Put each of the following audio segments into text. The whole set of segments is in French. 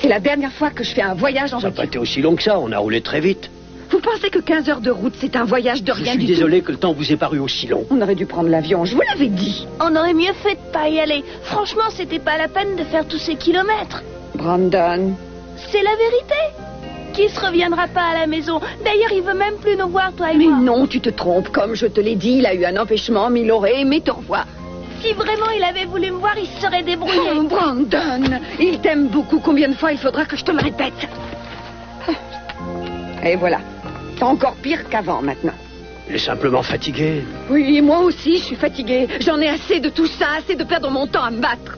C'est la dernière fois que je fais un voyage en voiture. Ça n'a pas été aussi long que ça, on a roulé très vite. Vous pensez que 15 heures de route, c'est un voyage de rien du tout? Je suis désolé que le temps vous ait paru aussi long. On aurait dû prendre l'avion, je vous l'avais dit. On aurait mieux fait de pas y aller. Franchement, c'était pas la peine de faire tous ces kilomètres. Brandon. C'est la vérité. Qui se reviendra pas à la maison. D'ailleurs, il veut même plus nous voir, toi et moi. moi. Mais non, tu te trompes. Comme je te l'ai dit, il a eu un empêchement, mais il aurait aimé te revoir. Si vraiment il avait voulu me voir, il se serait débrouillé. Oh, Brandon, il t'aime beaucoup. Combien de fois il faudra que je te le répète? Et voilà. C'est encore pire qu'avant, maintenant. Il est simplement fatigué. Oui, moi aussi, je suis fatiguée. J'en ai assez de tout ça, assez de perdre mon temps à me battre.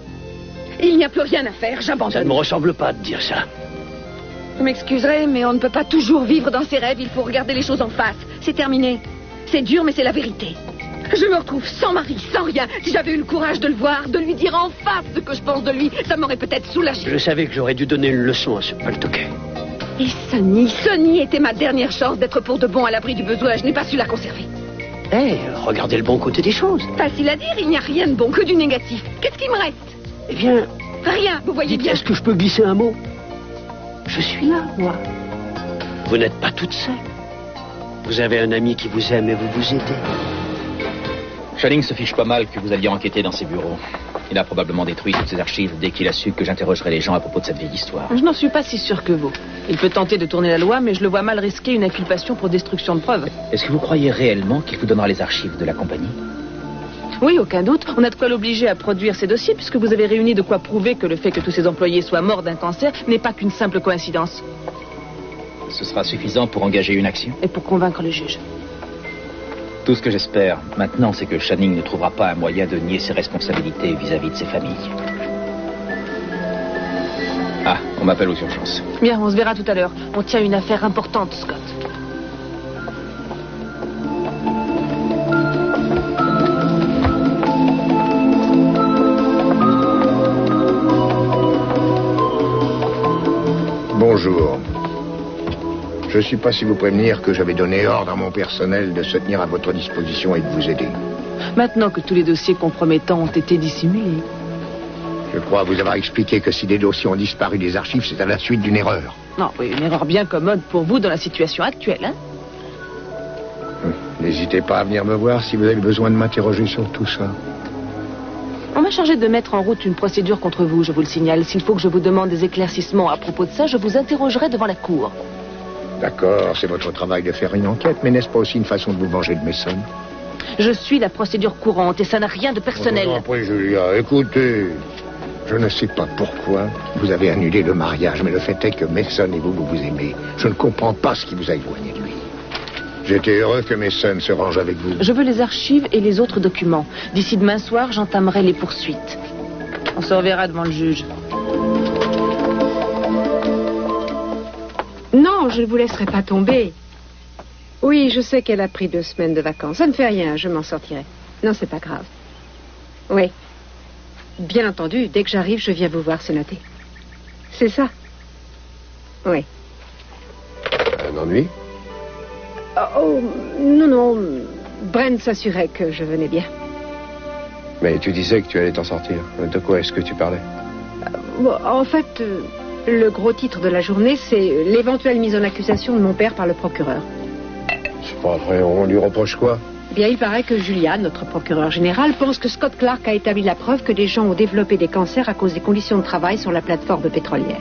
Il n'y a plus rien à faire, j'abandonne. Ça ne me ressemble pas de dire ça. Vous m'excuserez, mais on ne peut pas toujours vivre dans ses rêves. Il faut regarder les choses en face. C'est terminé. C'est dur, mais c'est la vérité. Je me retrouve sans mari, sans rien. Si j'avais eu le courage de le voir, de lui dire en face ce que je pense de lui, ça m'aurait peut-être soulagé. Je savais que j'aurais dû donner une leçon à ce paltoquet. Et Sonny était ma dernière chance d'être pour de bon à l'abri du besoin. Je n'ai pas su la conserver. Regardez le bon côté des choses. Facile à dire, il n'y a rien de bon, que du négatif. Qu'est-ce qui me reste? Eh bien... Rien, vous voyez bien. Est-ce que je peux glisser un mot? Je suis là, moi. Vous n'êtes pas toute seule. Vous avez un ami qui vous aime et vous aidez. Channing se fiche pas mal que vous alliez enquêter dans ses bureaux. Il a probablement détruit toutes ses archives dès qu'il a su que j'interrogerais les gens à propos de cette vieille histoire. Je n'en suis pas si sûr que vous. Il peut tenter de tourner la loi, mais je le vois mal risquer une inculpation pour destruction de preuves. Est-ce que vous croyez réellement qu'il vous donnera les archives de la compagnie? Oui, aucun doute. On a de quoi l'obliger à produire ces dossiers, puisque vous avez réuni de quoi prouver que le fait que tous ses employés soient morts d'un cancer n'est pas qu'une simple coïncidence. Ce sera suffisant pour engager une action? Et pour convaincre le juge. Tout ce que j'espère maintenant, c'est que Channing ne trouvera pas un moyen de nier ses responsabilités vis-à-vis de ses familles. Ah, on m'appelle aux urgences. Bien, on se verra tout à l'heure. On tient une affaire importante, Scott. Bonjour. Je ne suis pas si vous prévenir que j'avais donné ordre à mon personnel de se tenir à votre disposition et de vous aider. Maintenant que tous les dossiers compromettants ont été dissimulés. Je crois vous avoir expliqué que si des dossiers ont disparu des archives, c'est à la suite d'une erreur. Non, oui, une erreur bien commode pour vous dans la situation actuelle, hein? N'hésitez pas à venir me voir si vous avez besoin de m'interroger sur tout ça. On m'a chargé de mettre en route une procédure contre vous, je vous le signale. S'il faut que je vous demande des éclaircissements à propos de ça, je vous interrogerai devant la cour. D'accord, c'est votre travail de faire une enquête, mais n'est-ce pas aussi une façon de vous venger de Mason? Je suis la procédure courante et ça n'a rien de personnel. Après, Julia, écoutez, je ne sais pas pourquoi vous avez annulé le mariage, mais le fait est que Mason et vous vous aimez. Je ne comprends pas ce qui vous a éloigné de lui. J'étais heureux que Mason se range avec vous. Je veux les archives et les autres documents. D'ici demain soir, j'entamerai les poursuites. On se reverra devant le juge. Non, je ne vous laisserai pas tomber. Oui, je sais qu'elle a pris 2 semaines de vacances. Ça ne fait rien, je m'en sortirai. Non, c'est pas grave. Oui. Bien entendu, dès que j'arrive, je viens vous voir, c'est noté. C'est ça? Oui. Un ennui? Oh, non, non. Brent s'assurait que je venais bien. Mais tu disais que tu allais t'en sortir. De quoi est-ce que tu parlais? En fait, le gros titre de la journée, c'est l'éventuelle mise en accusation de mon père par le procureur. C'est pas vrai, on lui reproche quoi? Bien, il paraît que Julia, notre procureur général, pense que Scott Clark a établi la preuve que des gens ont développé des cancers à cause des conditions de travail sur la plateforme pétrolière.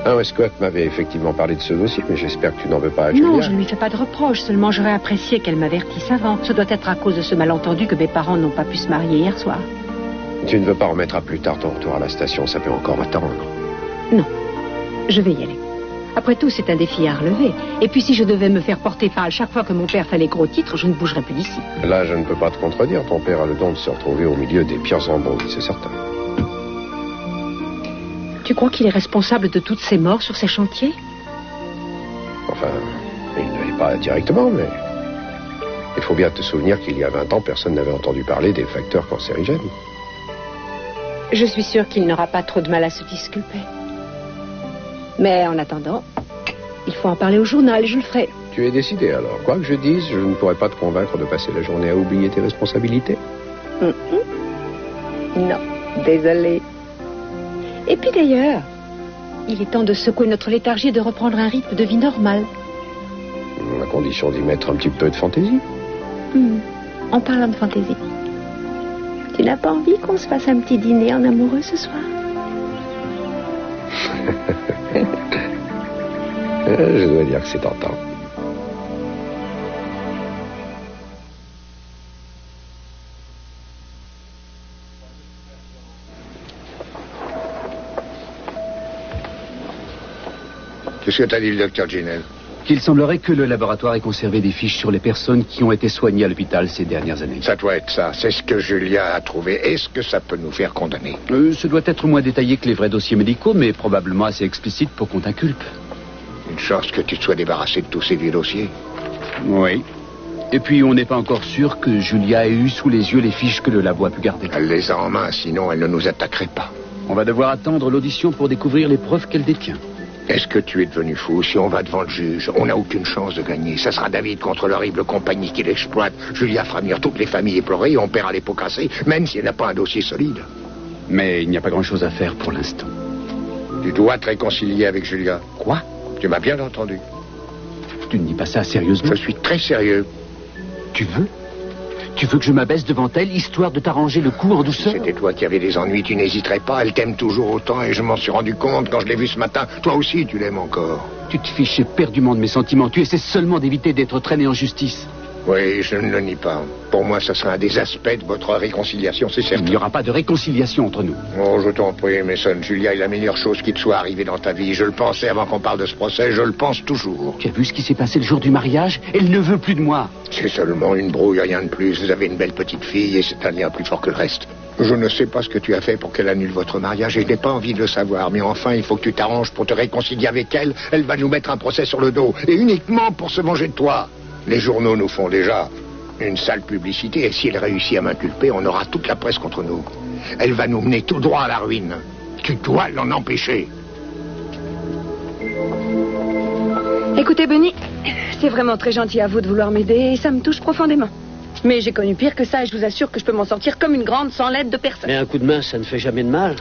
Ah ouais, Scott m'avait effectivement parlé de ce dossier, mais j'espère que tu n'en veux pas à Julia. Non, je ne lui fais pas de reproche, seulement j'aurais apprécié qu'elle m'avertisse avant. Ce doit être à cause de ce malentendu que mes parents n'ont pas pu se marier hier soir. Tu ne veux pas remettre à plus tard ton retour à la station, ça peut encore attendre. Non, je vais y aller. Après tout, c'est un défi à relever. Et puis si je devais me faire porter pâle chaque fois que mon père fait les gros titres, je ne bougerais plus d'ici. Là, je ne peux pas te contredire. Ton père a le don de se retrouver au milieu des pires embrouilles, c'est certain. Tu crois qu'il est responsable de toutes ces morts sur ces chantiers? Enfin, il ne l'est pas directement, mais... il faut bien te souvenir qu'il y a 20 ans, personne n'avait entendu parler des facteurs cancérigènes. Je suis sûre qu'il n'aura pas trop de mal à se disculper. Mais en attendant, il faut en parler au journal et je le ferai. Tu es décidé alors. Quoi que je dise, je ne pourrai pas te convaincre de passer la journée à oublier tes responsabilités. Non, désolée. Et puis d'ailleurs, Il est temps de secouer notre léthargie et de reprendre un rythme de vie normal. À condition d'y mettre un petit peu de fantaisie. En parlant de fantaisie, tu n'as pas envie qu'on se fasse un petit dîner en amoureux ce soir? Je dois dire que c'est tentant. Qu'est-ce que t'as dit le docteur Ginel? Qu'il semblerait que le laboratoire ait conservé des fiches sur les personnes qui ont été soignées à l'hôpital ces dernières années. Ça doit être ça. C'est ce que Julia a trouvé. Est-ce que ça peut nous faire condamner? Ce doit être moins détaillé que les vrais dossiers médicaux, mais probablement assez explicite pour qu'on t'inculpe. Une chance que tu te sois débarrassé de tous ces vieux dossiers. Oui. Et puis, on n'est pas encore sûr que Julia ait eu sous les yeux les fiches que le labo a pu garder. Elle les a en main, sinon elle ne nous attaquerait pas. On va devoir attendre l'audition pour découvrir les preuves qu'elle détient. Est-ce que tu es devenu fou? Si on va devant le juge, on n'a aucune chance de gagner. Ça sera David contre l'horrible compagnie qui l'exploite. Julia fera venir toutes les familles éplorées et on paiera les pots cassés, même si elle n'a pas un dossier solide. Mais il n'y a pas grand-chose à faire pour l'instant. Tu dois te réconcilier avec Julia. Quoi? Tu m'as bien entendu. Tu ne dis pas ça sérieusement? Je suis très sérieux. Tu veux? Tu veux que je m'abaisse devant elle, histoire de t'arranger le coup en douceur? Si c'était toi qui avais des ennuis, tu n'hésiterais pas. Elle t'aime toujours autant et je m'en suis rendu compte quand je l'ai vue ce matin. Toi aussi, tu l'aimes encore. Tu te fiches éperdument de mes sentiments. Tu essaies seulement d'éviter d'être traîné en justice. Oui, je ne le nie pas. Pour moi, ça sera un des aspects de votre réconciliation, c'est certain. Il n'y aura pas de réconciliation entre nous. Oh, je t'en prie, Mason. Julia est la meilleure chose qui te soit arrivée dans ta vie. Je le pensais avant qu'on parle de ce procès. Je le pense toujours. Tu as vu ce qui s'est passé le jour du mariage? Elle ne veut plus de moi. C'est seulement une brouille, rien de plus. Vous avez une belle petite fille et c'est un lien plus fort que le reste. Je ne sais pas ce que tu as fait pour qu'elle annule votre mariage et je n'ai pas envie de le savoir. Mais enfin, il faut que tu t'arranges pour te réconcilier avec elle. Elle va nous mettre un procès sur le dos. Et uniquement pour se venger de toi. Les journaux nous font déjà une sale publicité et si elle réussit à m'inculper, on aura toute la presse contre nous. Elle va nous mener tout droit à la ruine. Tu dois l'en empêcher. Écoutez, Benny, c'est vraiment très gentil à vous de vouloir m'aider et ça me touche profondément. Mais j'ai connu pire que ça et je vous assure que je peux m'en sortir comme une grande sans l'aide de personne. Mais un coup de main, ça ne fait jamais de mal.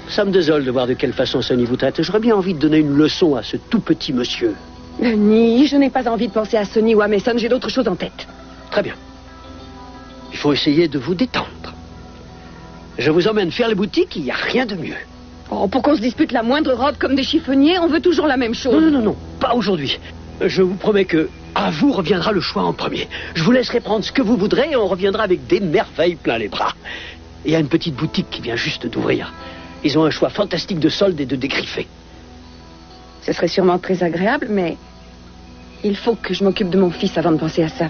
Ça me désole de voir de quelle façon Sonny vous traite. J'aurais bien envie de donner une leçon à ce tout petit monsieur. Benny, je n'ai pas envie de penser à Sonny ou à Mason, j'ai d'autres choses en tête. Très bien. Il faut essayer de vous détendre. Je vous emmène faire les boutiques, il n'y a rien de mieux. Oh, pour qu'on se dispute la moindre robe comme des chiffonniers, on veut toujours la même chose. Non, pas aujourd'hui. Je vous promets que à vous reviendra le choix en premier. Je vous laisserai prendre ce que vous voudrez et on reviendra avec des merveilles plein les bras. Il y a une petite boutique qui vient juste d'ouvrir. Ils ont un choix fantastique de soldes et de dégriffés. Ce serait sûrement très agréable, mais il faut que je m'occupe de mon fils avant de penser à ça.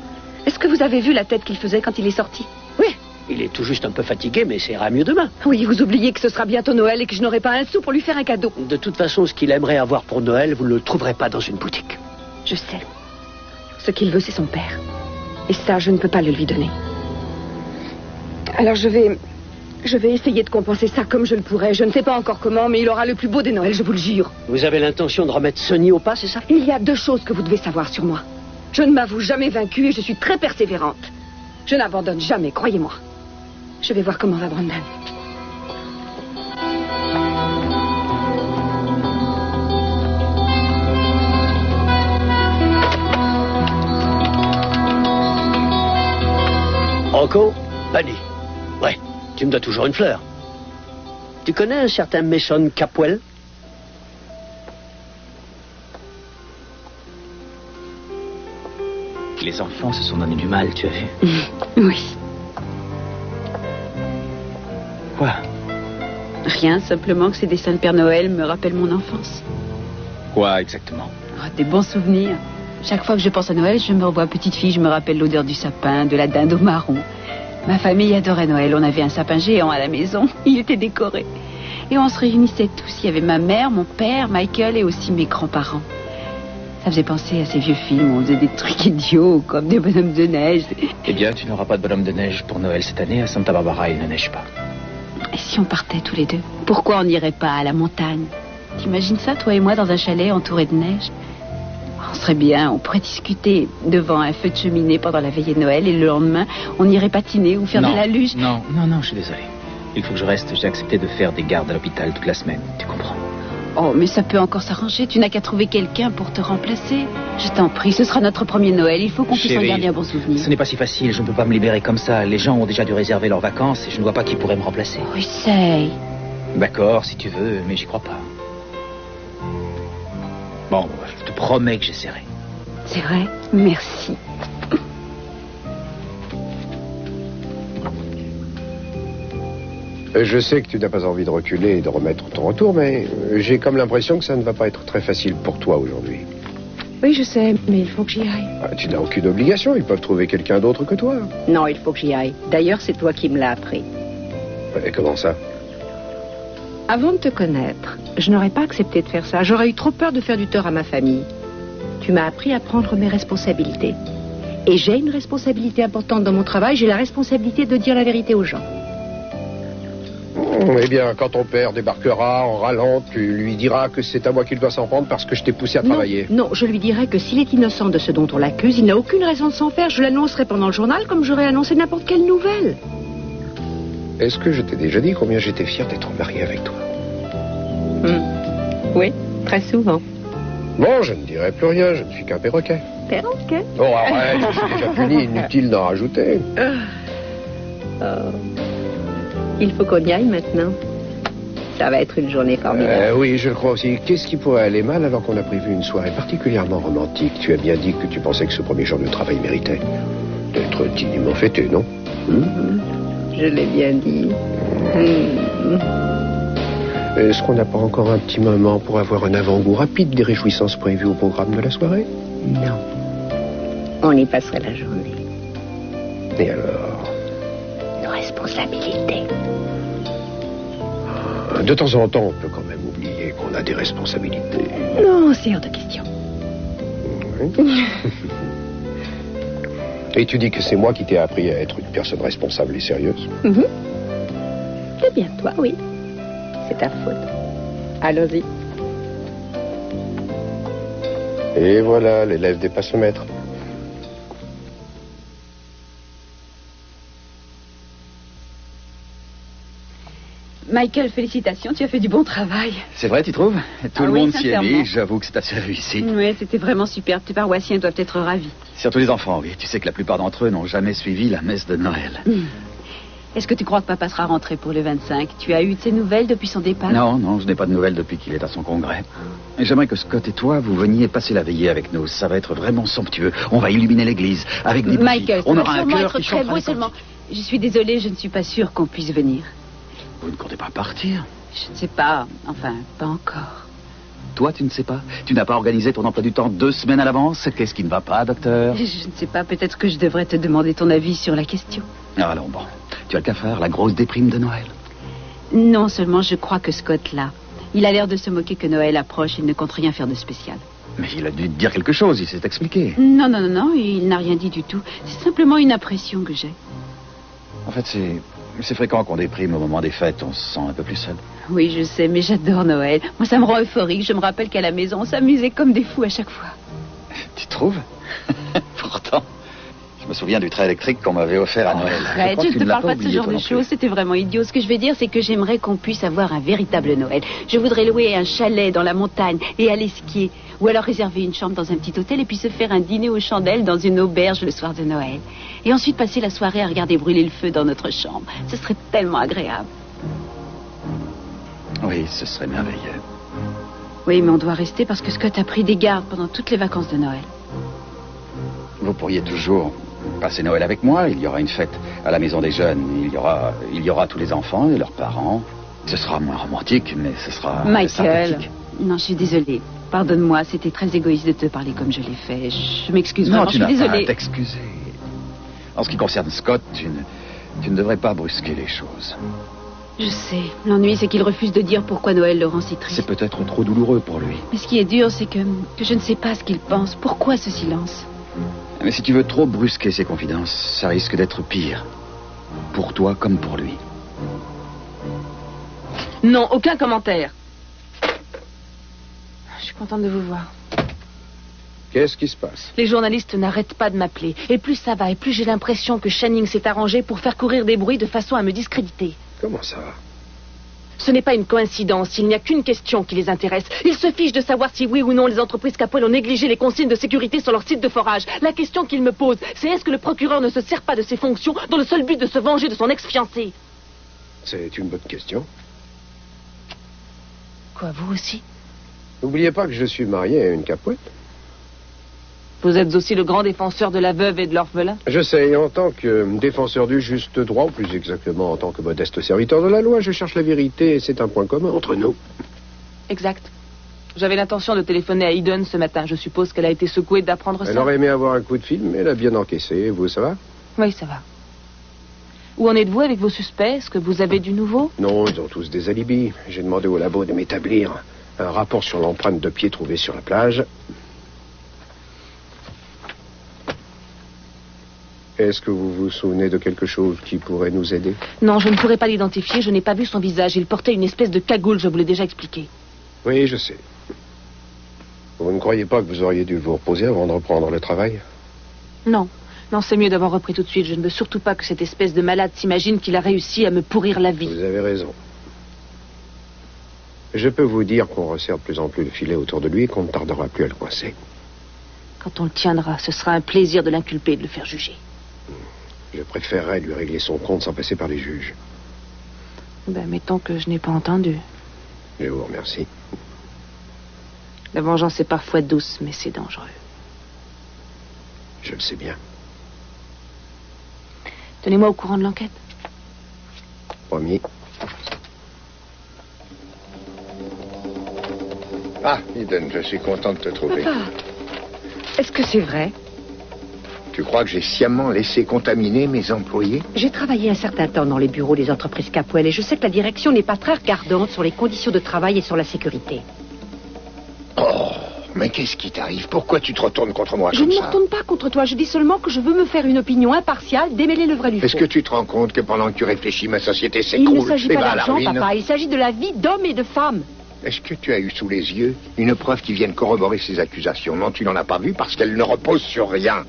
Est-ce que vous avez vu la tête qu'il faisait quand il est sorti? Oui, il est tout juste un peu fatigué, mais ça ira mieux demain. Oui, vous oubliez que ce sera bientôt Noël et que je n'aurai pas un sou pour lui faire un cadeau. De toute façon, ce qu'il aimerait avoir pour Noël, vous ne le trouverez pas dans une boutique. Je sais. Ce qu'il veut, c'est son père. Et ça, je ne peux pas le lui donner. Alors je vais essayer de compenser ça comme je le pourrai. Je ne sais pas encore comment, mais il aura le plus beau des Noëls, je vous le jure. Vous avez l'intention de remettre Sonny au pas, c'est ça? Il y a 2 choses que vous devez savoir sur moi. Je ne m'avoue jamais vaincue et je suis très persévérante. Je n'abandonne jamais, croyez-moi. Je vais voir comment va Brandon. Rocco? Bunny. Ouais, tu me dois toujours une fleur. Tu connais un certain Mason Capwell? Les enfants se sont donné du mal, tu as vu? Oui. Quoi? Rien, simplement que ces dessins de Père Noël me rappellent mon enfance. Quoi exactement? Oh, des bons souvenirs. Chaque fois que je pense à Noël, je me revois petite fille, je me rappelle l'odeur du sapin, de la dinde au marron. Ma famille adorait Noël. On avait un sapin géant à la maison. Il était décoré. Et on se réunissait tous. Il y avait ma mère, mon père, Michael et aussi mes grands-parents. Ça faisait penser à ces vieux films où on faisait des trucs idiots, comme des bonhommes de neige. Eh bien, tu n'auras pas de bonhomme de neige pour Noël cette année. À Santa Barbara, il ne neige pas. Et si on partait tous les deux? Pourquoi on n'irait pas à la montagne? T'imagines ça, toi et moi, dans un chalet entouré de neige? On serait bien, on pourrait discuter devant un feu de cheminée pendant la veillée de Noël et le lendemain, on irait patiner ou faire de la luge. Non, je suis désolé. Il faut que je reste. J'ai accepté de faire des gardes à l'hôpital toute la semaine, tu comprends? Oh, mais ça peut encore s'arranger. Tu n'as qu'à trouver quelqu'un pour te remplacer. Je t'en prie, ce sera notre premier Noël. Il faut qu'on puisse en Chérie, garder un bon souvenir. Ce n'est pas si facile. Je ne peux pas me libérer comme ça. Les gens ont déjà dû réserver leurs vacances et je ne vois pas qui pourrait me remplacer. Oh, essaye. D'accord, si tu veux, mais j'y crois pas. Bon, je te promets que j'essaierai. C'est vrai? Merci. Je sais que tu n'as pas envie de reculer et de remettre ton retour, mais j'ai comme l'impression que ça ne va pas être très facile pour toi aujourd'hui. Oui, je sais, mais il faut que j'y aille. Tu n'as aucune obligation, ils peuvent trouver quelqu'un d'autre que toi. Non, il faut que j'y aille. D'ailleurs, c'est toi qui me l'as appris. Et comment ça? Avant de te connaître, je n'aurais pas accepté de faire ça. J'aurais eu trop peur de faire du tort à ma famille. Tu m'as appris à prendre mes responsabilités. Et j'ai une responsabilité importante dans mon travail. J'ai la responsabilité de dire la vérité aux gens. Eh bien, quand ton père débarquera en râlant, tu lui diras que c'est à moi qu'il doit s'en prendre parce que je t'ai poussé à travailler. Non, je lui dirai que s'il est innocent de ce dont on l'accuse, il n'a aucune raison de s'en faire. Je l'annoncerai pendant le journal comme j'aurais annoncé n'importe quelle nouvelle. Est-ce que je t'ai déjà dit combien j'étais fier d'être marié avec toi? Oui, très souvent. Bon, je ne dirai plus rien, je ne suis qu'un perroquet. Perroquet? Oh, arrête, je suis déjà puni, inutile d'en rajouter. Il faut qu'on y aille maintenant. Ça va être une journée formidable. Oui, je le crois aussi. Qu'est-ce qui pourrait aller mal alors qu'on a prévu une soirée particulièrement romantique? Tu as bien dit que tu pensais que ce premier jour de travail méritait d'être dignement fêté, non? Je l'ai bien dit. Est-ce qu'on n'a pas encore un petit moment pour avoir un avant-goût rapide des réjouissances prévues au programme de la soirée? Non. On y passerait la journée. Et alors? Nos responsabilités. De temps en temps, on peut quand même oublier qu'on a des responsabilités. Non, c'est hors de question. Et tu dis que c'est moi qui t'ai appris à être une personne responsable et sérieuse? Eh bien, toi, oui. C'est ta faute. Allons-y. Et voilà, l'élève dépasse le maître. Michael, félicitations, tu as fait du bon travail. C'est vrai, tu trouves? Tout le oui, monde s'y est sincèrement. mis, j'avoue que c'est assez réussi. Oui, c'était vraiment superbe. Tes paroissiens doivent être ravis. Surtout les enfants, oui. Tu sais que la plupart d'entre eux n'ont jamais suivi la messe de Noël. Est-ce que tu crois que papa sera rentré pour le 25? Tu as eu de ses nouvelles depuis son départ? Non, je n'ai pas de nouvelles depuis qu'il est à son congrès. Et j'aimerais que Scott et toi, vous veniez passer la veillée avec nous. Ça va être vraiment somptueux. On va illuminer l'église avec des bougies. Michael, ça on va aura un sûrement cœur être qui très chantera beau les seulement. cantiques. Je suis désolée, je ne suis pas sûre qu'on puisse venir. Vous ne comptez pas partir? Je ne sais pas. Enfin, pas encore. Toi, tu ne sais pas? Tu n'as pas organisé ton emploi du temps 2 semaines à l'avance? Qu'est-ce qui ne va pas, docteur? Je ne sais pas. Peut-être que je devrais te demander ton avis sur la question. Allons, bon. Tu as le cafard, la grosse déprime de Noël? Non, seulement je crois que Scott l'a. Il a l'air de se moquer que Noël approche et il ne compte rien faire de spécial. Mais il a dû te dire quelque chose, il s'est expliqué. Non, il n'a rien dit du tout. C'est simplement une impression que j'ai. En fait, c'est fréquent qu'on déprime au moment des fêtes, on se sent un peu plus seul. Oui, je sais, mais j'adore Noël. Moi, ça me rend euphorique. Je me rappelle qu'à la maison, on s'amusait comme des fous à chaque fois. Tu trouves? Pourtant, je me souviens du train électrique qu'on m'avait offert à Noël. Arrête, je ne te parle pas de ce genre de choses. C'était vraiment idiot. Ce que je veux dire, c'est que j'aimerais qu'on puisse avoir un véritable Noël. Je voudrais louer un chalet dans la montagne et aller skier. Ou alors réserver une chambre dans un petit hôtel et puis se faire un dîner aux chandelles dans une auberge le soir de Noël. Et ensuite passer la soirée à regarder brûler le feu dans notre chambre. Ce serait tellement agréable. Oui, ce serait merveilleux. Oui, mais on doit rester parce que Scott a pris des gardes pendant toutes les vacances de Noël. Vous pourriez toujours passer Noël avec moi. Il y aura une fête à la maison des jeunes. Il y aura tous les enfants et leurs parents. Ce sera moins romantique, mais ce sera Michael, sympathique. Non, je suis désolée. Pardonne-moi, c'était très égoïste de te parler comme je l'ai fait. Je m'excuse Non, vraiment, je tu suis n'as pas désolée. à t'excuser. En ce qui concerne Scott, tu ne devrais pas brusquer les choses. Je sais. L'ennui, c'est qu'il refuse de dire pourquoi Noël le rend si triste. C'est peut-être trop douloureux pour lui. Mais ce qui est dur, c'est que je ne sais pas ce qu'il pense. Pourquoi ce silence? Mais si tu veux trop brusquer ses confidences, ça risque d'être pire. Pour toi comme pour lui. Non, aucun commentaire. Je suis contente de vous voir. Qu'est-ce qui se passe? Les journalistes n'arrêtent pas de m'appeler. Et plus ça va, et plus j'ai l'impression que Channing s'est arrangé pour faire courir des bruits de façon à me discréditer. Comment ça? Ce n'est pas une coïncidence, il n'y a qu'une question qui les intéresse. Ils se fichent de savoir si oui ou non les entreprises Capwell ont négligé les consignes de sécurité sur leur site de forage. La question qu'ils me posent, c'est est-ce que le procureur ne se sert pas de ses fonctions dans le seul but de se venger de son ex-fiancé? C'est une bonne question. Quoi, vous aussi? N'oubliez pas que je suis marié à une Capwell. Vous êtes aussi le grand défenseur de la veuve et de l'orphelin? Je sais, en tant que défenseur du juste droit, ou plus exactement en tant que modeste serviteur de la loi, je cherche la vérité et c'est un point commun entre nous. Exact. J'avais l'intention de téléphoner à Eden ce matin. Je suppose qu'elle a été secouée d'apprendre ça. Elle aurait aimé avoir un coup de fil, mais elle a bien encaissé. Et vous, ça va? Oui, ça va. Où en êtes-vous avec vos suspects? Est-ce que vous avez du nouveau? Non, ils ont tous des alibis. J'ai demandé au labo de m'établir un rapport sur l'empreinte de pied trouvée sur la plage. Est-ce que vous vous souvenez de quelque chose qui pourrait nous aider? Non, je ne pourrais pas l'identifier. Je n'ai pas vu son visage. Il portait une espèce de cagoule, je vous l'ai déjà expliqué. Oui, je sais. Vous ne croyez pas que vous auriez dû vous reposer avant de reprendre le travail? Non. Non, c'est mieux d'avoir repris tout de suite. Je ne veux surtout pas que cette espèce de malade s'imagine qu'il a réussi à me pourrir la vie. Vous avez raison. Je peux vous dire qu'on resserre de plus en plus le filet autour de lui et qu'on ne tardera plus à le coincer. Quand on le tiendra, ce sera un plaisir de l'inculper et de le faire juger. Je préférerais lui régler son compte sans passer par les juges. Ben, mettons que je n'ai pas entendu. Je vous remercie. La vengeance est parfois douce, mais c'est dangereux. Je le sais bien. Tenez-moi au courant de l'enquête. Promis. Ah, Eden, je suis content de te trouver. Papa, est-ce que c'est vrai? Tu crois que j'ai sciemment laissé contaminer mes employés? J'ai travaillé un certain temps dans les bureaux des entreprises Capwell et je sais que la direction n'est pas très regardante sur les conditions de travail et sur la sécurité. Oh, mais qu'est-ce qui t'arrive? Pourquoi tu te retournes contre moi Je comme ne me ça? retourne pas contre toi, je dis seulement que je veux me faire une opinion impartiale, démêler le vrai du faux. Est-ce que tu te rends compte que pendant que tu réfléchis, ma société Il s'écroule ne s'agit et pas va à la d'argent, ruine? papa, il s'agit de la vie d'hommes et de femmes. Est-ce que tu as eu sous les yeux une preuve qui vienne corroborer ces accusations? Non, tu n'en as pas vu parce qu'elle ne repose sur rien.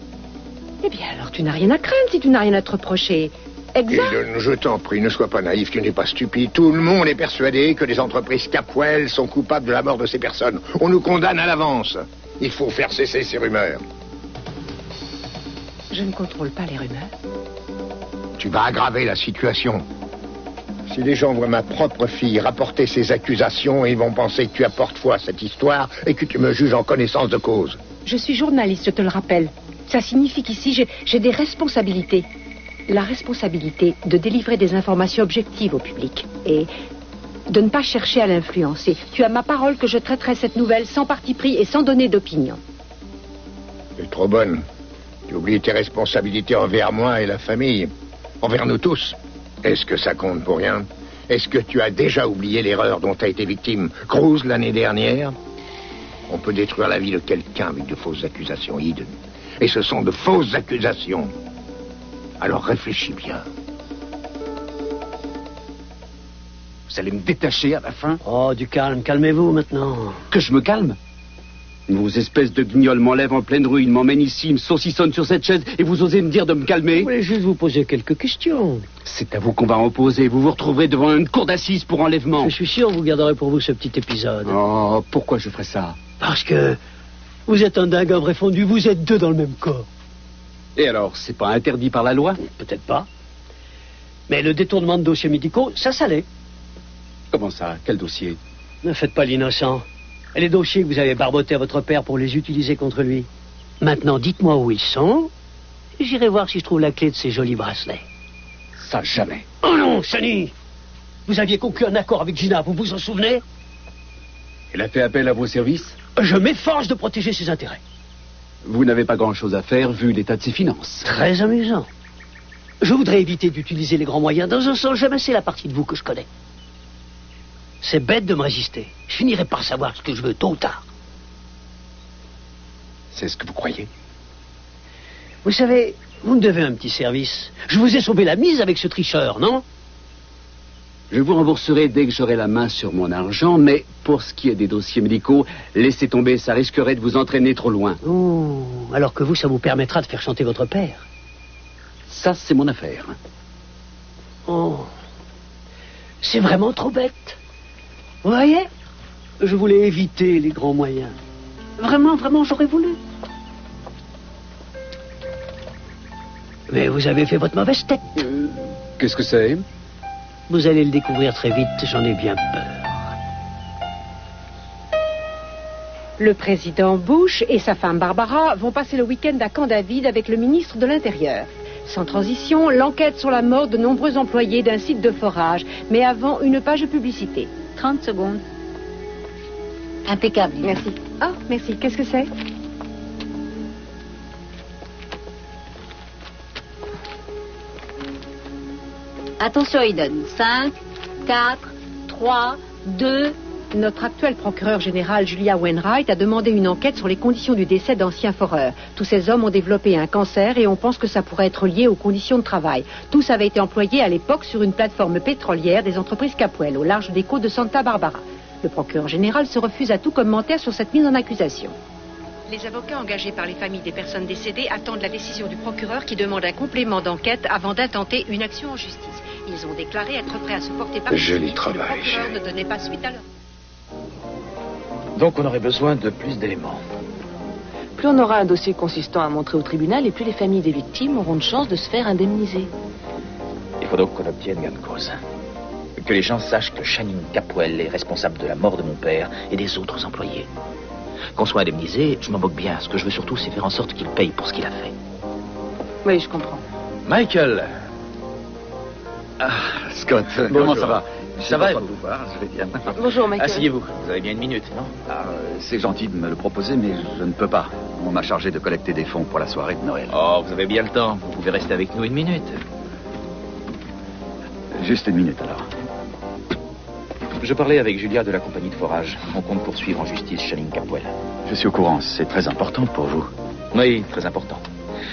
Eh bien, alors tu n'as rien à craindre si tu n'as rien à te reprocher. Exact. Eden, je t'en prie, ne sois pas naïf, tu n'es pas stupide. Tout le monde est persuadé que les entreprises Capwell sont coupables de la mort de ces personnes. On nous condamne à l'avance. Il faut faire cesser ces rumeurs. Je ne contrôle pas les rumeurs. Tu vas aggraver la situation. Si les gens voient ma propre fille rapporter ces accusations, ils vont penser que tu apportes foi à cette histoire et que tu me juges en connaissance de cause. Je suis journaliste, je te le rappelle. Ça signifie qu'ici, j'ai des responsabilités. La responsabilité de délivrer des informations objectives au public et de ne pas chercher à l'influencer. Tu as ma parole que je traiterai cette nouvelle sans parti pris et sans donner d'opinion. Tu es trop bonne. Tu oublies tes responsabilités envers moi et la famille. Envers nous tous. Est-ce que ça compte pour rien? Est-ce que tu as déjà oublié l'erreur dont tu as été victime, Cruz, l'année dernière? On peut détruire la vie de quelqu'un avec de fausses accusations, Eden. Et ce sont de fausses accusations. Alors réfléchis bien. Vous allez me détacher à la fin? Oh, du calme, calmez-vous maintenant. Que je me calme? Vos espèces de guignols m'enlèvent en pleine rue, ils m'emmènent ici, ils me saucissonnent sur cette chaise et vous osez me dire de me calmer? Je voulais juste vous poser quelques questions. C'est à vous qu'on va en poser. Vous vous retrouverez devant une cour d'assises pour enlèvement. Je suis sûr que vous garderez pour vous ce petit épisode. Oh, pourquoi je ferais ça? Parce que vous êtes un dingue, un vrai fondu, vous êtes deux dans le même corps. Et alors, c'est pas interdit par la loi? Peut-être pas. Mais le détournement de dossiers médicaux, ça l'est. Comment ça? Quel dossier? Ne faites pas l'innocent. Et les dossiers que vous avez barbotés à votre père pour les utiliser contre lui. Maintenant, dites-moi où ils sont. Et j'irai voir si je trouve la clé de ces jolis bracelets. Ça, jamais. Oh non, Sonny! Vous aviez conclu un accord avec Gina, vous vous en souvenez? Elle a fait appel à vos services? Je m'efforce de protéger ses intérêts. Vous n'avez pas grand-chose à faire, vu l'état de ses finances. Très amusant. Je voudrais éviter d'utiliser les grands moyens. Dans un sens, jamais c'est la partie de vous que je connais. C'est bête de me résister. Je finirai par savoir ce que je veux, tôt ou tard. C'est ce que vous croyez? Vous savez, vous me devez un petit service. Je vous ai sauvé la mise avec ce tricheur, non? Je vous rembourserai dès que j'aurai la main sur mon argent, mais pour ce qui est des dossiers médicaux, laissez tomber, ça risquerait de vous entraîner trop loin. Oh, alors que vous, ça vous permettra de faire chanter votre père. Ça, c'est mon affaire. Oh. C'est vraiment trop bête. Vous voyez? Je voulais éviter les grands moyens. Vraiment, j'aurais voulu. Mais vous avez fait votre mauvaise tête. Qu'est-ce que c'est? Vous allez le découvrir très vite, j'en ai bien peur. Le président Bush et sa femme Barbara vont passer le week-end à Camp David avec le ministre de l'Intérieur. Sans transition, l'enquête sur la mort de nombreux employés d'un site de forage. Mais avant, une page de publicité. 30 secondes. Impeccable. Merci. Ah, merci. Qu'est-ce que c'est? Attention, Eden. 5, 4, 3, 2... Notre actuel procureur général, Julia Wainwright, a demandé une enquête sur les conditions du décès d'anciens foreurs. Tous ces hommes ont développé un cancer et on pense que ça pourrait être lié aux conditions de travail. Tous avaient été employés à l'époque sur une plateforme pétrolière des entreprises Capwell, au large des côtes de Santa Barbara. Le procureur général se refuse à tout commentaire sur cette mise en accusation. Les avocats engagés par les familles des personnes décédées attendent la décision du procureur qui demande un complément d'enquête avant d'intenter une action en justice. Ils ont déclaré être prêts à se porter partie. Joli Le travail. procureur ne donnait pas suite à leur... Donc on aurait besoin de plus d'éléments. Plus on aura un dossier consistant à montrer au tribunal et plus les familles des victimes auront de chances de se faire indemniser. Il faut donc qu'on obtienne gain de cause. Que les gens sachent que Channing Capwell est responsable de la mort de mon père et des autres employés. Qu'on soit indemnisé, je m'en moque bien. Ce que je veux surtout, c'est faire en sorte qu'il paye pour ce qu'il a fait. Oui, je comprends. Michael! Ah, Scott, comment ça va? Ça va et de vous? vous voir, je vais bien. Bonjour, Michael. Asseyez-vous. Vous avez bien une minute, non? Ah, c'est gentil de me le proposer, mais je ne peux pas. On m'a chargé de collecter des fonds pour la soirée de Noël. Oh, vous avez bien le temps. Vous pouvez rester avec nous une minute. Juste une minute, alors. Je parlais avec Julia de la compagnie de forage. On compte poursuivre en justice Channing Capwell. Je suis au courant, c'est très important pour vous. Oui, très important.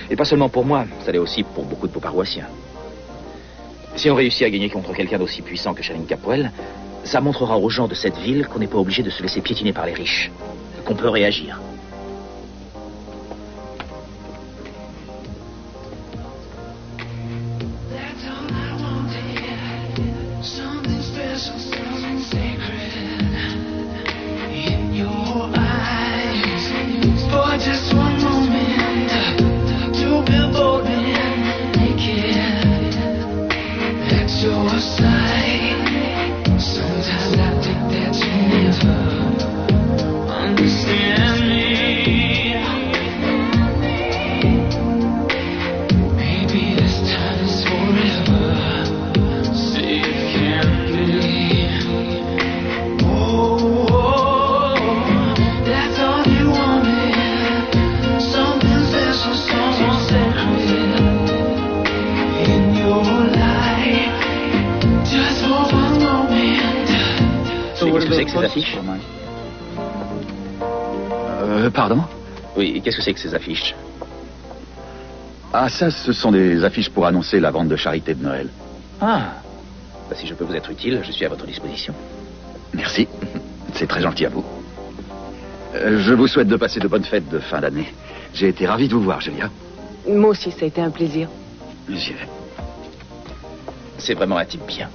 Et pas seulement pour moi, ça l'est aussi pour beaucoup de vos paroissiens. Si on réussit à gagner contre quelqu'un d'aussi puissant que Channing Capwell, ça montrera aux gens de cette ville qu'on n'est pas obligé de se laisser piétiner par les riches, qu'on peut réagir. Qu'est-ce que c'est que ces affiches? Pardon? Oui, qu'est-ce que c'est que ces affiches? Ah, ça, ce sont des affiches pour annoncer la vente de charité de Noël. Ah, bah, si je peux vous être utile, je suis à votre disposition. Merci, c'est très gentil à vous. Je vous souhaite de passer de bonnes fêtes de fin d'année. J'ai été ravi de vous voir, Julia. Moi aussi, ça a été un plaisir. J'y vais. C'est vraiment un type bien.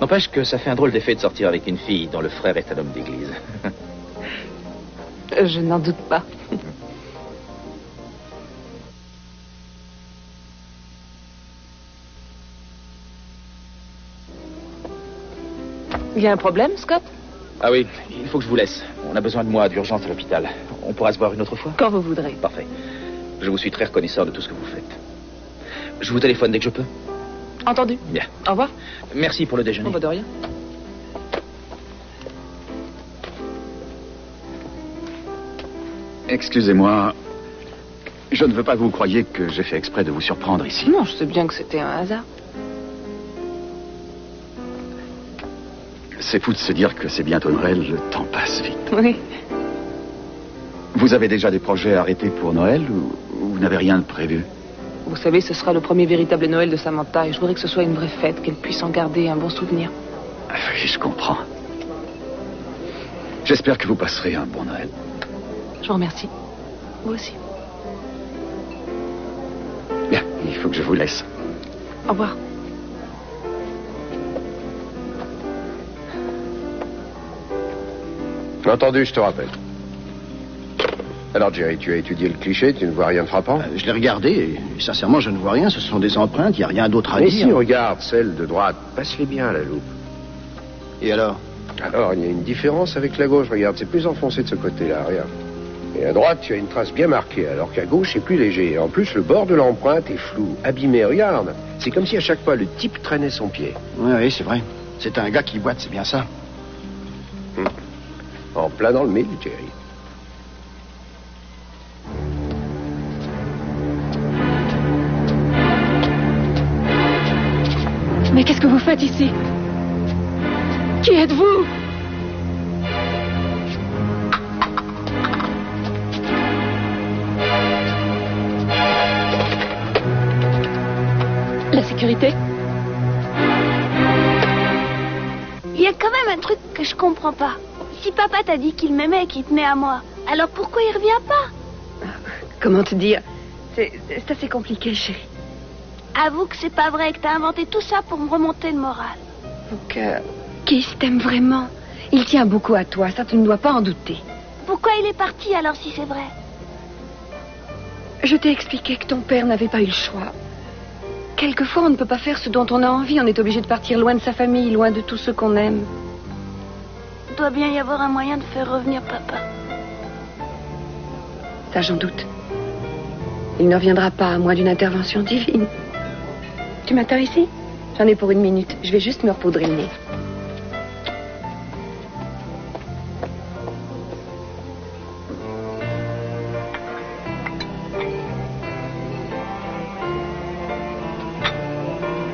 N'empêche que ça fait un drôle d'effet de sortir avec une fille dont le frère est un homme d'église. Je n'en doute pas. Il y a un problème, Scott? Ah oui, il faut que je vous laisse. On a besoin de moi d'urgence à l'hôpital. On pourra se voir une autre fois? Quand vous voudrez. Parfait. Je vous suis très reconnaissant de tout ce que vous faites. Je vous téléphone dès que je peux. Entendu. Bien. Au revoir. Merci pour le déjeuner. On va de rien. Excusez-moi. Je ne veux pas que vous croyiez que j'ai fait exprès de vous surprendre ici. Non, je sais bien que c'était un hasard. C'est fou de se dire que c'est bientôt Noël, le temps passe vite. Oui. Vous avez déjà des projets arrêtés pour Noël ou vous n'avez rien de prévu? Vous savez, ce sera le premier véritable Noël de Samantha et je voudrais que ce soit une vraie fête, qu'elle puisse en garder un bon souvenir. Oui, je comprends. J'espère que vous passerez un bon Noël. Je vous remercie. Vous aussi. Bien, il faut que je vous laisse. Au revoir. Entendu, je te rappelle. Alors, Jerry, tu as étudié le cliché, tu ne vois rien de frappant? Je l'ai regardé et sincèrement, je ne vois rien. Ce sont des empreintes, il n'y a rien d'autre à Mais dire. si, regarde, celle de droite. Passe-les bien à la loupe. Et alors? Alors, il y a une différence avec la gauche. Regarde, c'est plus enfoncé de ce côté-là, regarde. Et à droite, tu as une trace bien marquée, alors qu'à gauche, c'est plus léger. Et en plus, le bord de l'empreinte est flou, abîmé. Regarde, c'est comme si à chaque fois, le type traînait son pied. Oui, c'est vrai. C'est un gars qui boite, c'est bien ça. En plein dans le mille, Jerry. Mais qu'est-ce que vous faites ici? Qui êtes-vous? La sécurité? Il y a quand même un truc que je comprends pas. Si papa t'a dit qu'il m'aimait et qu'il tenait à moi, alors pourquoi il revient pas? Comment te dire? C'est assez compliqué, chérie. Avoue que c'est pas vrai, que t'as inventé tout ça pour me remonter le moral. Donc, Keith t'aime vraiment. Il tient beaucoup à toi, ça tu ne dois pas en douter. Pourquoi il est parti alors si c'est vrai? Je t'ai expliqué que ton père n'avait pas eu le choix. Quelquefois, on ne peut pas faire ce dont on a envie. On est obligé de partir loin de sa famille, loin de tous ceux qu'on aime. Il doit bien y avoir un moyen de faire revenir papa. Ça, j'en doute. Il ne reviendra pas à moins d'une intervention divine. Tu m'attends ici? J'en ai pour 1 minute. Je vais juste me repoudrer le nez.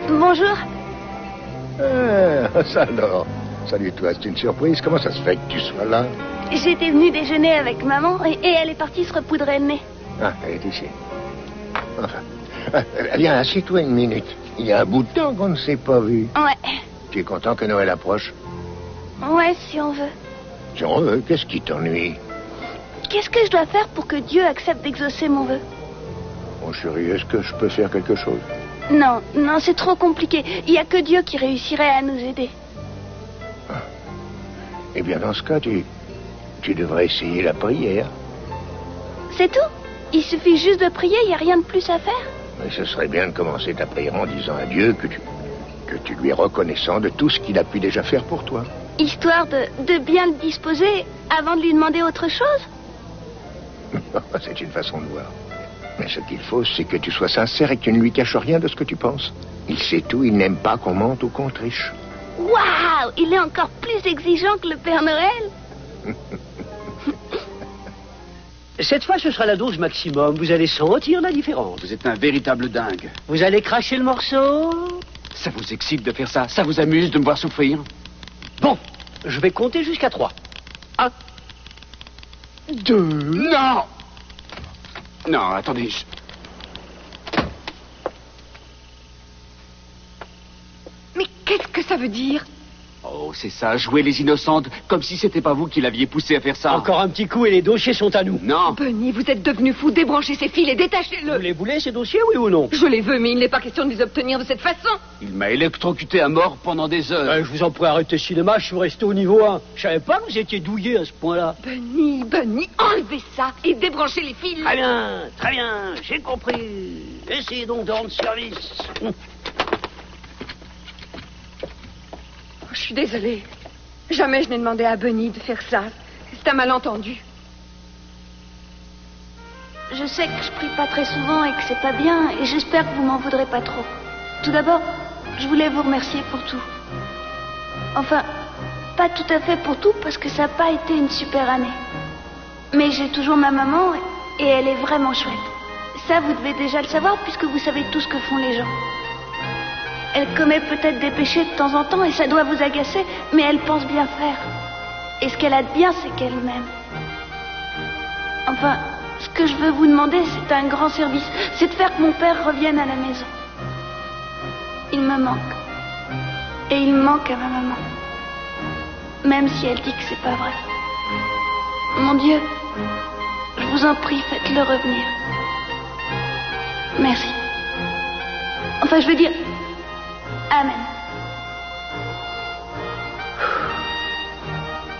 Bonjour. Ça alors. Salut toi, c'est une surprise. Comment ça se fait que tu sois là? J'étais venue déjeuner avec maman et elle est partie se repoudrer le nez. Ah, elle est ici. Enfin, viens, assieds-toi 1 minute. Il y a un bout de temps qu'on ne s'est pas vu. Ouais. Tu es content que Noël approche? Ouais, si on veut. Si on veut, qu'est-ce qui t'ennuie? Qu'est-ce que je dois faire pour que Dieu accepte d'exaucer mon vœu? Mon chéri, est-ce que je peux faire quelque chose? Non, c'est trop compliqué. Il n'y a que Dieu qui réussirait à nous aider. Ah. Eh bien, dans ce cas, tu devrais essayer la prière. C'est tout? Il suffit juste de prier, il n'y a rien de plus à faire? Mais ce serait bien de commencer ta prière en disant à Dieu que tu lui es reconnaissant de tout ce qu'il a pu déjà faire pour toi. Histoire de bien le disposer avant de lui demander autre chose? C'est une façon de voir. Mais ce qu'il faut, c'est que tu sois sincère et que tu ne lui caches rien de ce que tu penses. Il sait tout, il n'aime pas qu'on mente ou qu'on triche. Waouh! Il est encore plus exigeant que le Père Noël? Cette fois, ce sera la dose maximum. Vous allez sentir la différence. Vous êtes un véritable dingue. Vous allez cracher le morceau? Ça vous excite de faire ça? Ça vous amuse de me voir souffrir? Bon, je vais compter jusqu'à 3. 1, 2... Non! Non, attendez. Mais qu'est-ce que ça veut dire? Oh, c'est ça, jouer les innocentes, comme si c'était pas vous qui l'aviez poussé à faire ça. Encore un petit coup et les dossiers sont à nous. Non. Bunny, vous êtes devenu fou. Débranchez ces fils et détachez-le. Vous les voulez, ces dossiers, oui ou non? Je les veux, mais il n'est pas question de les obtenir de cette façon. Il m'a électrocuté à mort pendant des heures. Je vous en pourrais arrêter cinéma, je suis resté au niveau 1. Je savais pas que vous étiez douillé à ce point-là. Bunny, enlevez ça et débranchez les fils. Très bien, j'ai compris. Essayez donc de rendre service. Je suis désolée. Jamais je n'ai demandé à Bunny de faire ça. C'est un malentendu. Je sais que je prie pas très souvent et que c'est pas bien, et j'espère que vous m'en voudrez pas trop. Tout d'abord, je voulais vous remercier pour tout. Enfin, pas tout à fait pour tout, parce que ça n'a pas été une super année. Mais j'ai toujours ma maman, et elle est vraiment chouette. Ça, vous devez déjà le savoir, puisque vous savez tout ce que font les gens. Elle commet peut-être des péchés de temps en temps, et ça doit vous agacer, mais elle pense bien faire. Et ce qu'elle a de bien, c'est qu'elle m'aime. Enfin, ce que je veux vous demander, c'est un grand service. C'est de faire que mon père revienne à la maison. Il me manque. Et il manque à ma maman. Même si elle dit que c'est pas vrai. Mon Dieu, je vous en prie, faites-le revenir. Merci. Enfin, je veux dire... Amen.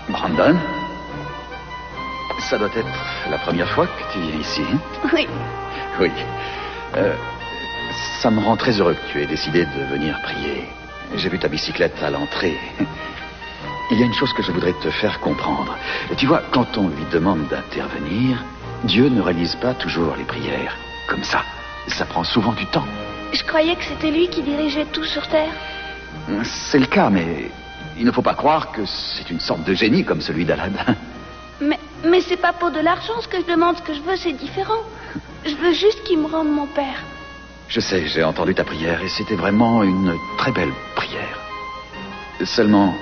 Brandon, Ça doit être la première fois que tu viens ici. Oui. Oui. Ça me rend très heureux que tu aies décidé de venir prier. J'ai vu ta bicyclette à l'entrée. Il y a une chose que je voudrais te faire comprendre. Tu vois, quand on lui demande d'intervenir, Dieu ne réalise pas toujours les prières. Comme ça. Ça prend souvent du temps. Je croyais que c'était lui qui dirigeait tout sur Terre. C'est le cas, mais il ne faut pas croire que c'est une sorte de génie comme celui d'Aladin. Mais c'est pas pour de l'argent ce que je demande. Ce que je veux, c'est différent. Je veux juste qu'il me rende mon père. Je sais, j'ai entendu ta prière et c'était vraiment une très belle prière. Seulement,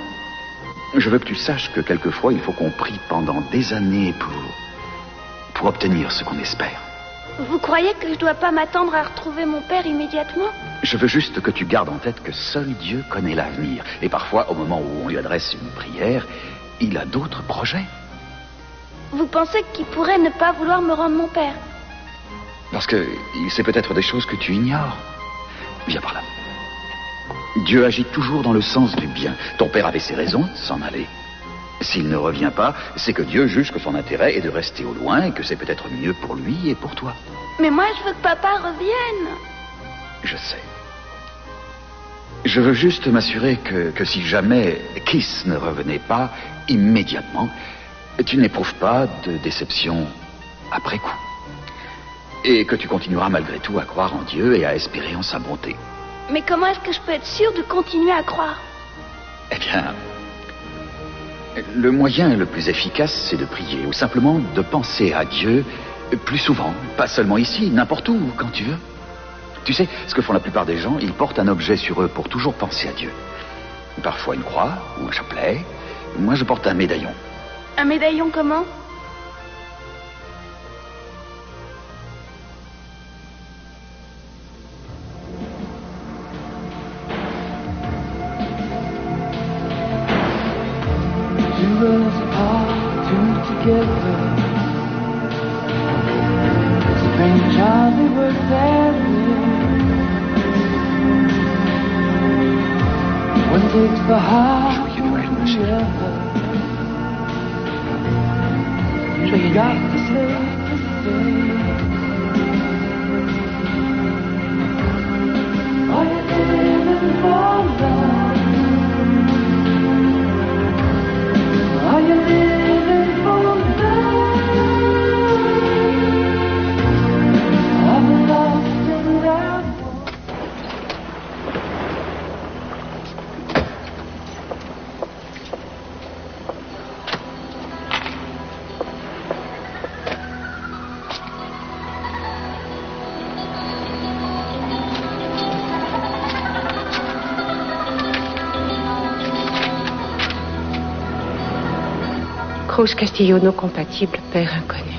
je veux que tu saches que quelquefois, il faut qu'on prie pendant des années pour obtenir ce qu'on espère. Vous croyez que je dois pas m'attendre à retrouver mon père immédiatement? Je veux juste que tu gardes en tête que seul Dieu connaît l'avenir. Et parfois, au moment où on lui adresse une prière, il a d'autres projets. Vous pensez qu'il pourrait ne pas vouloir me rendre mon père? Parce que il sait peut-être des choses que tu ignores. Viens par là. Dieu agit toujours dans le sens du bien. Ton père avait ses raisons de s'en aller. S'il ne revient pas, c'est que Dieu juge que son intérêt est de rester au loin et que c'est peut-être mieux pour lui et pour toi. Mais moi, je veux que papa revienne. Je sais. Je veux juste m'assurer que si jamais Kiss ne revenait pas immédiatement, tu n'éprouves pas de déception après coup. Et que tu continueras malgré tout à croire en Dieu et à espérer en sa bonté. Mais comment est-ce que je peux être sûre de continuer à croire? Eh bien, le moyen le plus efficace, c'est de prier, ou simplement de penser à Dieu plus souvent, pas seulement ici, n'importe où, quand tu veux. Tu sais, ce que font la plupart des gens, ils portent un objet sur eux pour toujours penser à Dieu. Parfois une croix ou un chapelet. Moi, je porte un médaillon. Un médaillon comment? Joyeux Noël, mon chéri. Joyeux Noël. Cruz Castiglione compatible, père inconnu.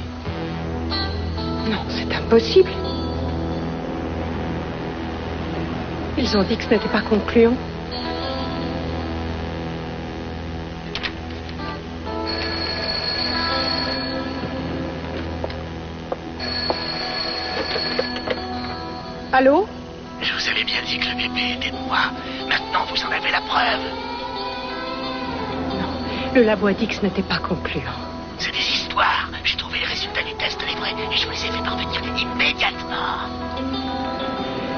Non, c'est impossible. Ils ont dit que ce n'était pas concluant. Allô? Je vous avais bien dit que le bébé était de moi. Maintenant, vous en avez la preuve. Le labo a dit que ce n'était pas concluant. C'est des histoires. J'ai trouvé les résultats du test les vrais et je vous les ai fait parvenir immédiatement.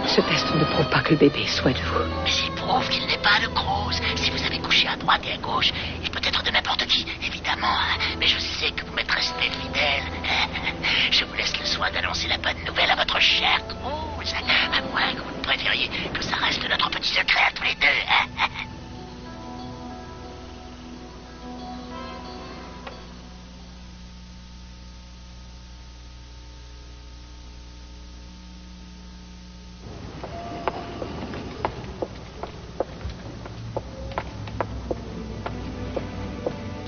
Ce test ne prouve pas que le bébé soit de vous. Mais il prouve qu'il n'est pas de Cruz. Si vous avez couché à droite et à gauche, il peut être de n'importe qui, évidemment. Mais je sais que vous m'êtes resté fidèle. Je vous laisse le soin d'annoncer la bonne nouvelle à votre cher Cruz. À moins que vous ne préfériez que ça reste notre petit secret à tous les deux.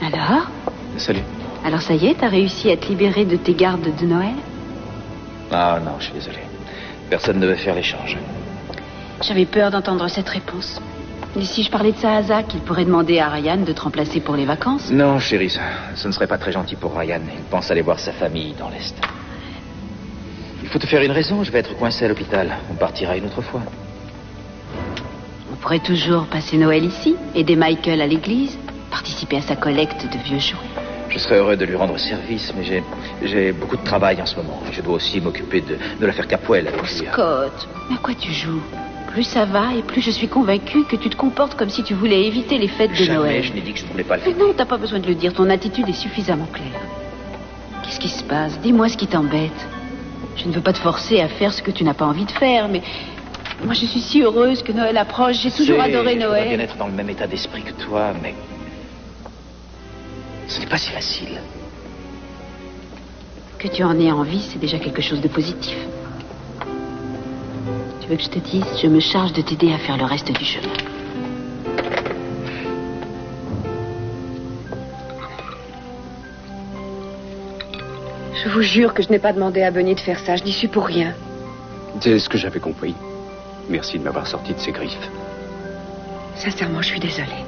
Alors? Salut. Alors ça y est, t'as réussi à te libérer de tes gardes de Noël? Ah non, je suis désolé. Personne ne veut faire l'échange. J'avais peur d'entendre cette réponse. Et si je parlais de ça à Zach, il pourrait demander à Ryan de te remplacer pour les vacances? Non, chérie, ce ne serait pas très gentil pour Ryan. Il pense aller voir sa famille dans l'Est. Il faut te faire une raison, je vais être coincé à l'hôpital. On partira une autre fois. On pourrait toujours passer Noël ici, aider Michael à l'église, participer à sa collecte de vieux jouets. Je serais heureux de lui rendre service, mais j'ai beaucoup de travail en ce moment. Je dois aussi m'occuper de l'affaire Capwell avec Julia. Scott, mais à quoi tu joues? Plus ça va et plus je suis convaincue que tu te comportes comme si tu voulais éviter les fêtes de Noël. Jamais je n'ai dit que je ne voulais pas le Mais faire. non, t'as pas besoin de le dire. Ton attitude est suffisamment claire. Qu'est-ce qui se passe? Dis-moi ce qui t'embête. Je ne veux pas te forcer à faire ce que tu n'as pas envie de faire, mais moi je suis si heureuse que Noël approche. J'ai toujours adoré Je voudrais bien Noël. être dans le même état d'esprit que toi, mais ce n'est pas si facile. Que tu en aies envie, c'est déjà quelque chose de positif. Tu veux que je te dise? Je me charge de t'aider à faire le reste du chemin. Je vous jure que je n'ai pas demandé à Bunny de faire ça. Je n'y suis pour rien. C'est ce que j'avais compris. Merci de m'avoir sorti de ces griffes. Sincèrement, je suis désolée.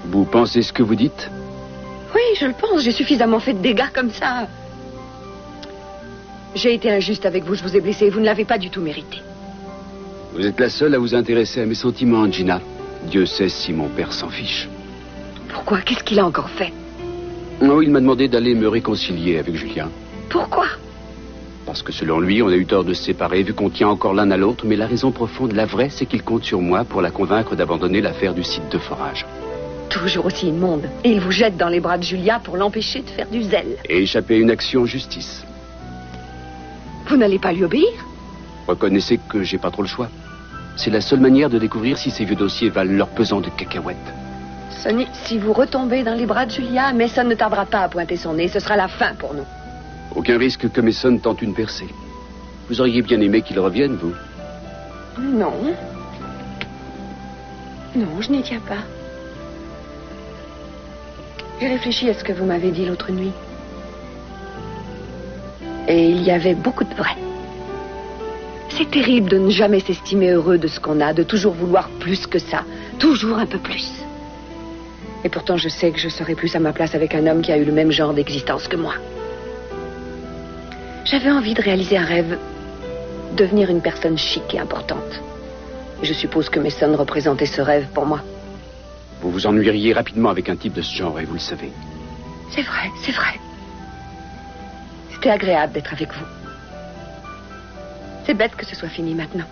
Vous pensez ce que vous dites? Oui, je le pense. J'ai suffisamment fait de dégâts comme ça. J'ai été injuste avec vous. Je vous ai blessé. Vous ne l'avez pas du tout mérité. Vous êtes la seule à vous intéresser à mes sentiments, Gina. Dieu sait si mon père s'en fiche. Pourquoi? Qu'est-ce qu'il a encore fait? Oh, il m'a demandé d'aller me réconcilier avec Julien. Pourquoi? Parce que selon lui, on a eu tort de se séparer vu qu'on tient encore l'un à l'autre, mais la raison profonde, la vraie, c'est qu'il compte sur moi pour la convaincre d'abandonner l'affaire du site de forage. Toujours aussi immonde. Et il vous jette dans les bras de Julia pour l'empêcher de faire du zèle. Et échapper à une action en justice. Vous n'allez pas lui obéir? Reconnaissez que j'ai pas trop le choix. C'est la seule manière de découvrir si ces vieux dossiers valent leur pesant de cacahuètes. Sonny, si vous retombez dans les bras de Julia, Mason ne tardera pas à pointer son nez. Ce sera la fin pour nous. Aucun risque que Mason tente une percée. Vous auriez bien aimé qu'il revienne, vous? Non. Non, je n'y tiens pas. J'ai réfléchi à ce que vous m'avez dit l'autre nuit. Et il y avait beaucoup de vrai. C'est terrible de ne jamais s'estimer heureux de ce qu'on a, de toujours vouloir plus que ça, toujours un peu plus. Et pourtant, je sais que je serais plus à ma place avec un homme qui a eu le même genre d'existence que moi. J'avais envie de réaliser un rêve, devenir une personne chic et importante. Et je suppose que Mason représentait ce rêve pour moi. Vous vous ennuieriez rapidement avec un type de ce genre, et vous le savez. C'est vrai, c'est vrai. C'était agréable d'être avec vous. C'est bête que ce soit fini maintenant.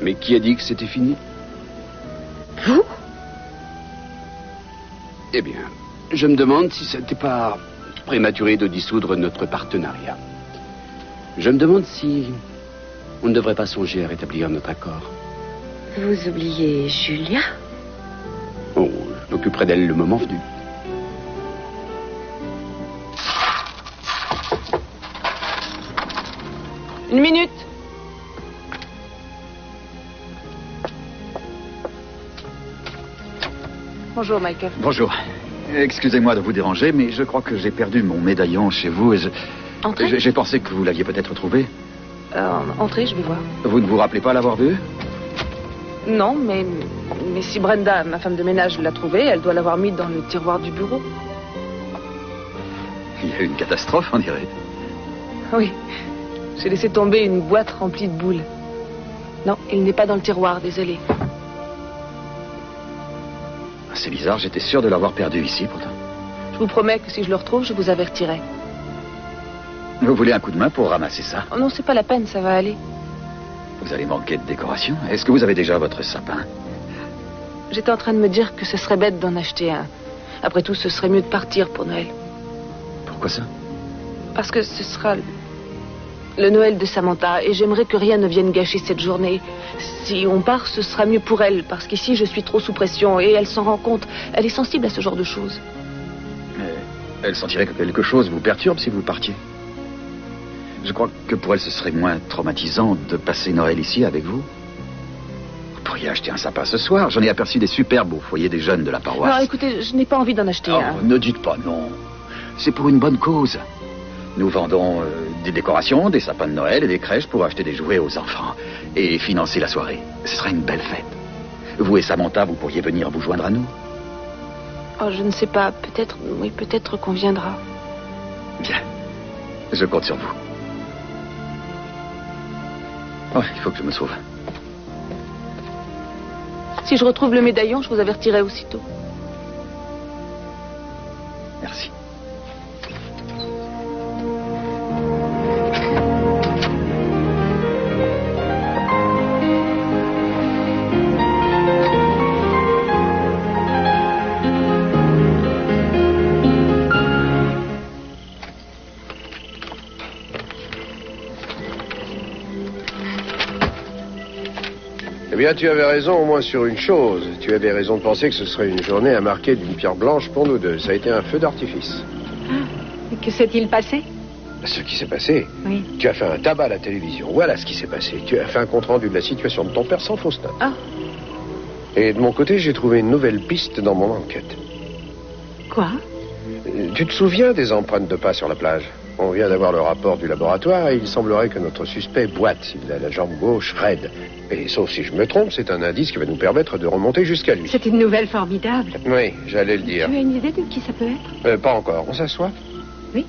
Mais qui a dit que c'était fini? Vous? Eh bien, je me demande si c'était pas prématuré de dissoudre notre partenariat. Je me demande si on ne devrait pas songer à rétablir notre accord. Vous oubliez Julia? Oh, je m'occuperai d'elle le moment venu. Une minute. Bonjour, Michael. Bonjour. Excusez-moi de vous déranger, mais je crois que j'ai perdu mon médaillon chez vous et Entrez. j'ai pensé que vous l'aviez peut-être trouvé. Entrez, je vais voir. Vous ne vous rappelez pas l'avoir vu? Non, mais si Brenda, ma femme de ménage, l'a trouvé, elle doit l'avoir mis dans le tiroir du bureau. Il y a eu une catastrophe, on dirait. Oui. J'ai laissé tomber une boîte remplie de boules. Non, il n'est pas dans le tiroir, désolé. C'est bizarre, j'étais sûr de l'avoir perdu ici, pourtant. Je vous promets que si je le retrouve, je vous avertirai. Vous voulez un coup de main pour ramasser ça? Oh non, c'est pas la peine, ça va aller. Vous allez manquer de décoration. Est-ce que vous avez déjà votre sapin? J'étais en train de me dire que ce serait bête d'en acheter un. Après tout, ce serait mieux de partir pour Noël. Pourquoi ça? Parce que ce sera le Noël de Samantha et j'aimerais que rien ne vienne gâcher cette journée. Si on part, ce sera mieux pour elle, parce qu'ici, je suis trop sous pression et elle s'en rend compte. Elle est sensible à ce genre de choses. Mais elle sentirait que quelque chose vous perturbe si vous partiez. Je crois que pour elle, ce serait moins traumatisant de passer Noël ici avec vous. Vous pourriez acheter un sapin ce soir. J'en ai aperçu des superbes au foyer des jeunes de la paroisse. Alors écoutez, je n'ai pas envie d'en acheter un. Ne dites pas non. C'est pour une bonne cause. Nous vendons des décorations, des sapins de Noël et des crèches pour acheter des jouets aux enfants et financer la soirée. Ce sera une belle fête. Vous et Samantha, vous pourriez venir vous joindre à nous. Oh, je ne sais pas. Peut-être, oui, peut-être qu'on viendra. Bien. Je compte sur vous. Oh, il faut que je me sauve. Si je retrouve le médaillon, je vous avertirai aussitôt. Merci. Eh bien, tu avais raison au moins sur une chose. Tu avais raison de penser que ce serait une journée à marquer d'une pierre blanche pour nous deux. Ça a été un feu d'artifice. Et que s'est-il passé? Ce qui s'est passé, Oui. tu as fait un tabac à la télévision. Voilà ce qui s'est passé. Tu as fait un compte-rendu de la situation de ton père sans fausse note. Ah. Et de mon côté, j'ai trouvé une nouvelle piste dans mon enquête. Quoi? Tu te souviens des empreintes de pas sur la plage? On vient d'avoir le rapport du laboratoire et il semblerait que notre suspect boite. Il a la jambe gauche raide. Et sauf si je me trompe, c'est un indice qui va nous permettre de remonter jusqu'à lui. C'est une nouvelle formidable. Oui, j'allais le dire. Tu as une idée de qui ça peut être? Pas encore. On s'assoit? Oui.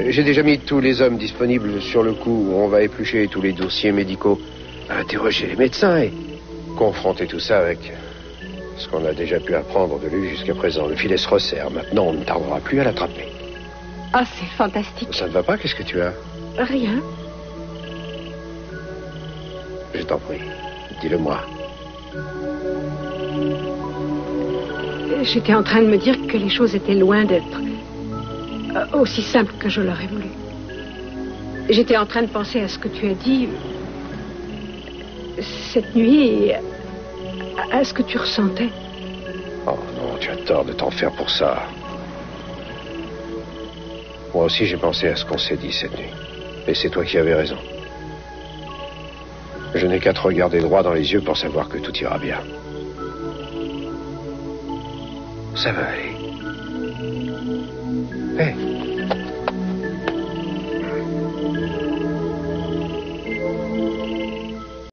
J'ai déjà mis tous les hommes disponibles sur le coup. On va éplucher tous les dossiers médicaux, interroger les médecins et confronter tout ça avec ce qu'on a déjà pu apprendre de lui jusqu'à présent. Le filet se resserre. Maintenant, on ne tardera plus à l'attraper. Ah, c'est fantastique. Ça ne va pas? Qu'est-ce que tu as? Rien. Je t'en prie. Dis-le-moi. J'étais en train de me dire que les choses étaient loin d'être aussi simples que je l'aurais voulu. J'étais en train de penser à ce que tu as dit cette nuit et à ce que tu ressentais. Oh non, tu as tort de t'en faire pour ça. Moi aussi, j'ai pensé à ce qu'on s'est dit cette nuit. Et c'est toi qui avais raison. Je n'ai qu'à te regarder droit dans les yeux pour savoir que tout ira bien. Ça va aller. Hé,